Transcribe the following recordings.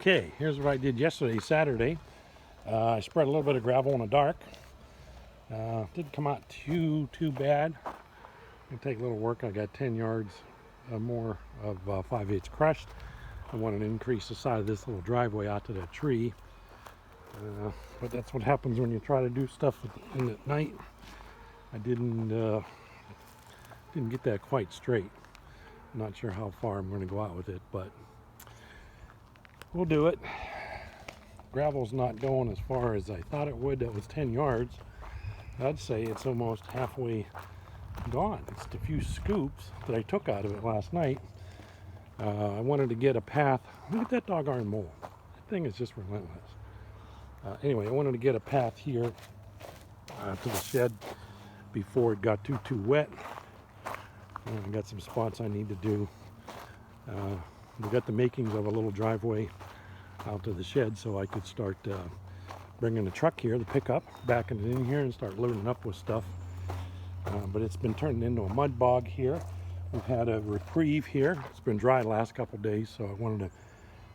Okay, here's what I did yesterday, Saturday. I spread a little bit of gravel in the dark. Didn't come out too bad. It'll take a little work. I got 10 yards more of 5/8 crushed. I wanted to increase the size of this little driveway out to that tree. But that's what happens when you try to do stuff in at night. I didn't get that quite straight. I'm not sure how far I'm going to go out with it, but we'll do it. Gravel's not going as far as I thought it would. That was 10 yards. I'd say it's almost halfway gone. It's the few scoops that I took out of it last night. I wanted to get a path. Look at that doggone mole. That thing is just relentless. Anyway, I wanted to get a path here to the shed before it got too wet. I got some spots I need to do. We got the makings of a little driveway out to the shed, so I could start bringing the truck here, the pickup, backing it in here and start loading up with stuff. But it's been turning into a mud bog here. We've had a reprieve here. It's been dry the last couple days, so I wanted to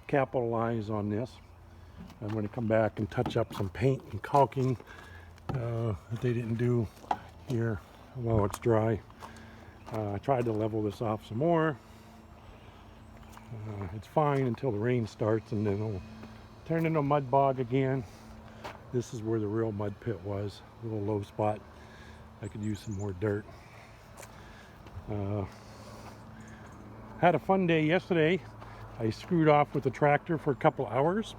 capitalize on this. I'm going to come back and touch up some paint and caulking that they didn't do here while it's dry. I tried to level this off some more. It's fine until the rain starts, and then it'll turn into a mud bog again. This is where the real mud pit was, a little low spot. I could use some more dirt. Had a fun day yesterday. I screwed off with the tractor for a couple hours,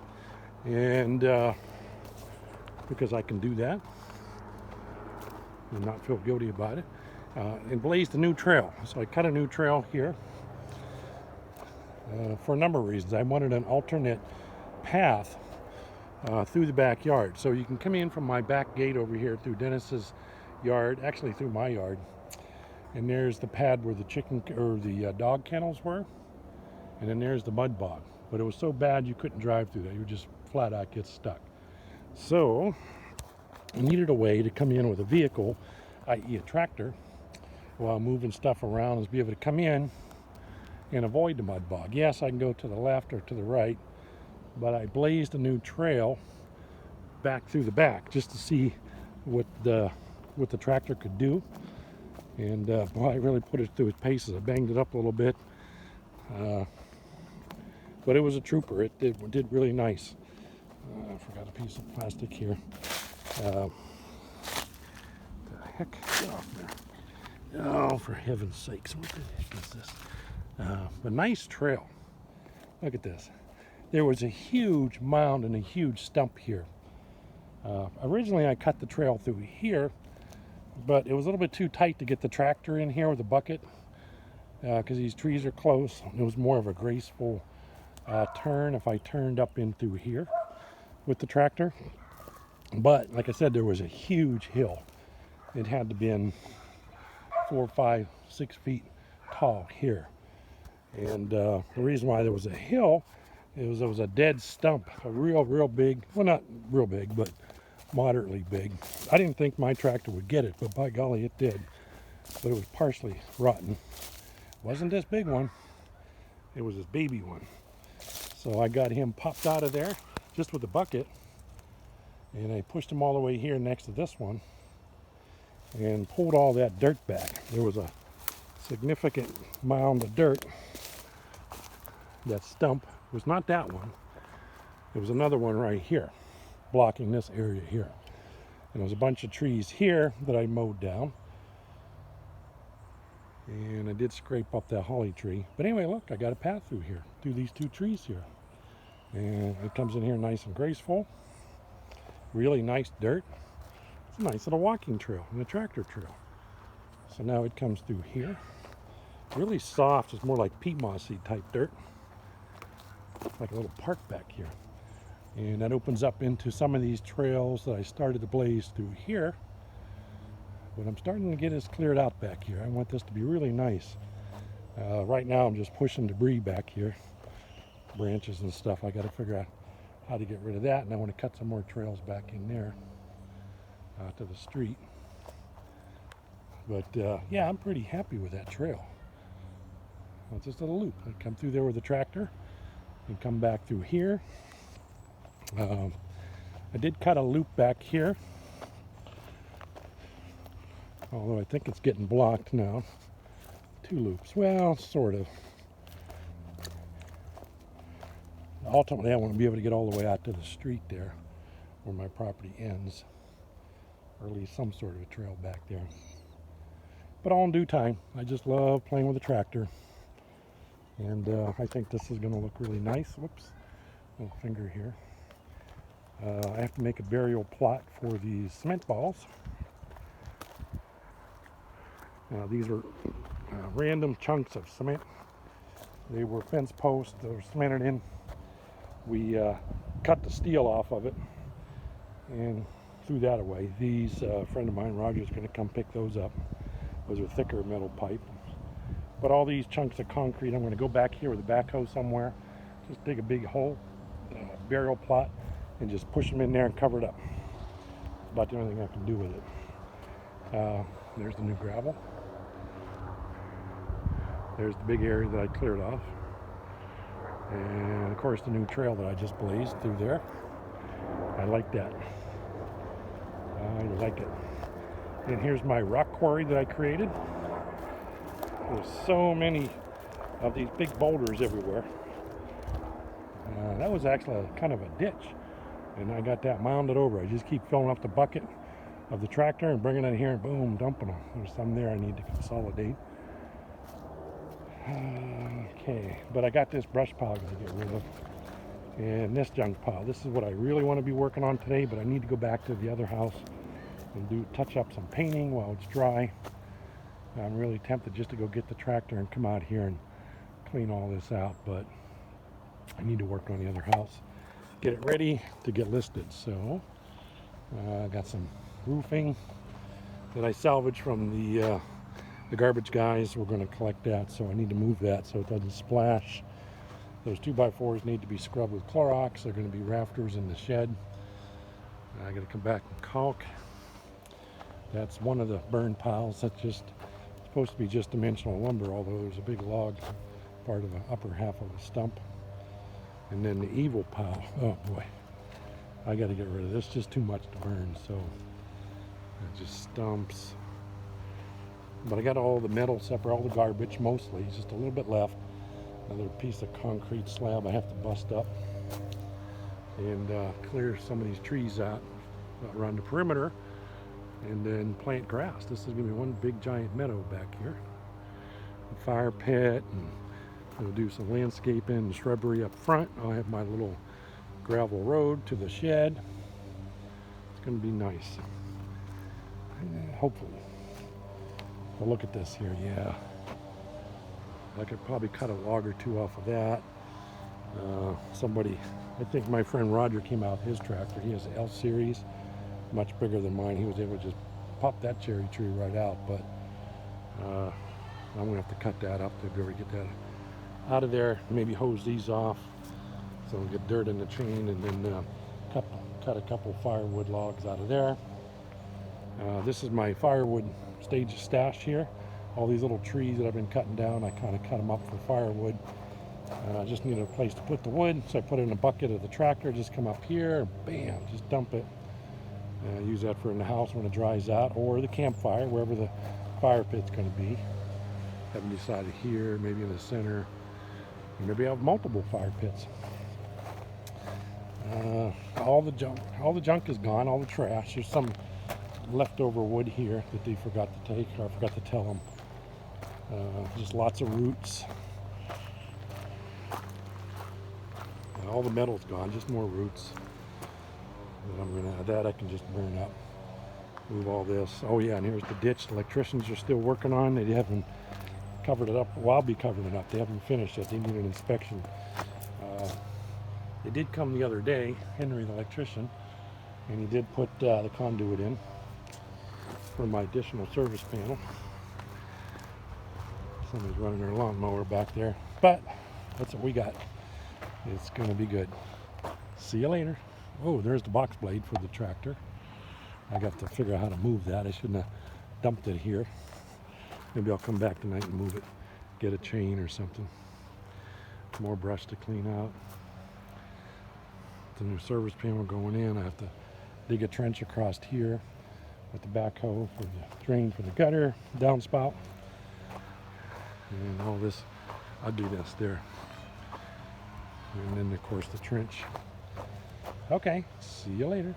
and because I can do that and not feel guilty about it, and blazed a new trail. So I cut a new trail here for a number of reasons. I wanted an alternate path through the backyard. So you can come in from my back gate over here through Dennis's yard, actually through my yard, and there's the pad where the chicken or the dog kennels were, and then there's the mud bog. But it was so bad you couldn't drive through that. You would just flat out get stuck. So I needed a way to come in with a vehicle, i.e. a tractor, while moving stuff around, and be able to come in and avoid the mud bog. Yes, I can go to the left or to the right, but I blazed a new trail back through the back just to see what the tractor could do. And boy, I really put it through its paces. I banged it up a little bit, but it was a trooper. It did really nice. I forgot a piece of plastic here. The heck? Get off there. Oh, for heaven's sakes, what the heck is this? A nice trail. Look at this. There was a huge mound and a huge stump here. Originally I cut the trail through here, but it was a little bit too tight to get the tractor in here with a bucket because these trees are close. It was more of a graceful turn if I turned up in through here with the tractor. But like I said, there was a huge hill. It had to be in 4, 5, 6 feet tall here. And the reason why there was a hill is there was a dead stump, a real big, well, not real big, but moderately big. I didn't think my tractor would get it, but by golly, it did. But it was partially rotten. It wasn't this big one. It was this baby one. So I got him popped out of there just with a bucket, and I pushed him all the way here next to this one and pulled all that dirt back. There was a significant mound of dirt. That stump was not that one. It was another one right here, blocking this area here. And there was a bunch of trees here that I mowed down. And I did scrape up that holly tree. But anyway, look, I got a path through here, through these 2 trees here. And it comes in here nice and graceful. Really nice dirt. It's a nice little walking trail and a tractor trail. So now it comes through here. Really soft, it's more like peat mossy type dirt. Like a little park back here. And that opens up into some of these trails that I started to blaze through here. But I'm starting to get this cleared out back here. I want this to be really nice. Right now I'm just pushing debris back here. Branches and stuff. I got to figure out how to get rid of that. And I want to cut some more trails back in there to the street. But yeah, I'm pretty happy with that trail. It's just a little loop. I come through there with a tractor. and come back through here. I did cut a loop back here, although I think it's getting blocked now. 2 loops, well, sort of. Ultimately, I want to be able to get all the way out to the street there where my property ends, or at least some sort of a trail back there. But all in due time. I just love playing with a tractor, and I think this is going to look really nice. Whoops, little finger here. I have to make a burial plot for these cement balls. These are random chunks of cement. They were fence posts that were cemented in. We cut the steel off of it and threw that away. These, a friend of mine, Roger, is going to come pick those up. Those are thicker metal pipe. But all these chunks of concrete, I'm going to go back here with a backhoe somewhere, just dig a big hole, burial plot, and just push them in there and cover it up. That's about the only thing I can do with it. There's the new gravel. There's the big area that I cleared off. And of course the new trail that I just blazed through there. I like that. I like it. And here's my rock quarry that I created. There's so many of these big boulders everywhere. That was actually kind of a ditch. And I got that mounded over. I just keep filling up the bucket of the tractor and bringing it in here and boom, dumping them. There's some there I need to consolidate. Okay, but I got this brush pile to get rid of. And this junk pile. This is what I really want to be working on today, but I need to go back to the other house and touch up some painting while it's dry. I'm really tempted just to go get the tractor and come out here and clean all this out, but I need to work on the other house. Get it ready to get listed. So I got some roofing that I salvaged from the garbage guys. We're going to collect that, so I need to move that so it doesn't splash. Those 2x4s need to be scrubbed with Clorox. They're going to be rafters in the shed. I got to come back and caulk. That's one of the burn piles. That's just supposed to be just dimensional lumber, although there's a big log part of the upper half of the stump. And then the evil pile. Oh boy, I got to get rid of this. Just too much to burn, so it just stumps. But I got all the metal separate, all the garbage mostly, just a little bit left. Another piece of concrete slab I have to bust up and clear some of these trees out around the perimeter and then plant grass. This is going to be one big giant meadow back here. A fire pit, and we'll do some landscaping and shrubbery up front. I'll have my little gravel road to the shed. It's going to be nice. Hopefully. Well, look at this here, yeah. I could probably cut a log or two off of that. Somebody, I think my friend Roger came out with his tractor. He has an L series, much bigger than mine. He was able to just pop that cherry tree right out, but I'm gonna have to cut that up to be able to get that out of there. Maybe hose these off so we'll get dirt in the chain, and then cut a couple firewood logs out of there. This is my firewood stage stash here. All these little trees that I've been cutting down, I kind of cut them up for firewood. I just needed a place to put the wood, so I put it in a bucket of the tractor, just come up here, bam, just dump it. Use that for in the house when it dries out, or the campfire, wherever the fire pit's going to be. Haven't decided here, maybe in the center. Maybe I have multiple fire pits. All the junk is gone, all the trash. There's some leftover wood here that they forgot to take, or I forgot to tell them. Just lots of roots. And all the metal's gone, just more roots. And I'm gonna add that. I can just burn up. Move all this. Oh yeah, and here's the ditch. The electricians are still working on. They haven't covered it up. Well, I'll be covering it up. They haven't finished yet. They need an inspection. They did come the other day, Henry the electrician, and he did put the conduit in for my additional service panel. Somebody's running their lawnmower back there, but that's what we got. It's going to be good. See you later. Oh, there's the box blade for the tractor. I got to figure out how to move that. I shouldn't have dumped it here. Maybe I'll come back tonight and move it, get a chain or something. More brush to clean out. The new service panel going in. I have to dig a trench across here with the backhoe for the drain for the gutter, downspout, and all this ugliness there. And then of course the trench. Okay, see you later.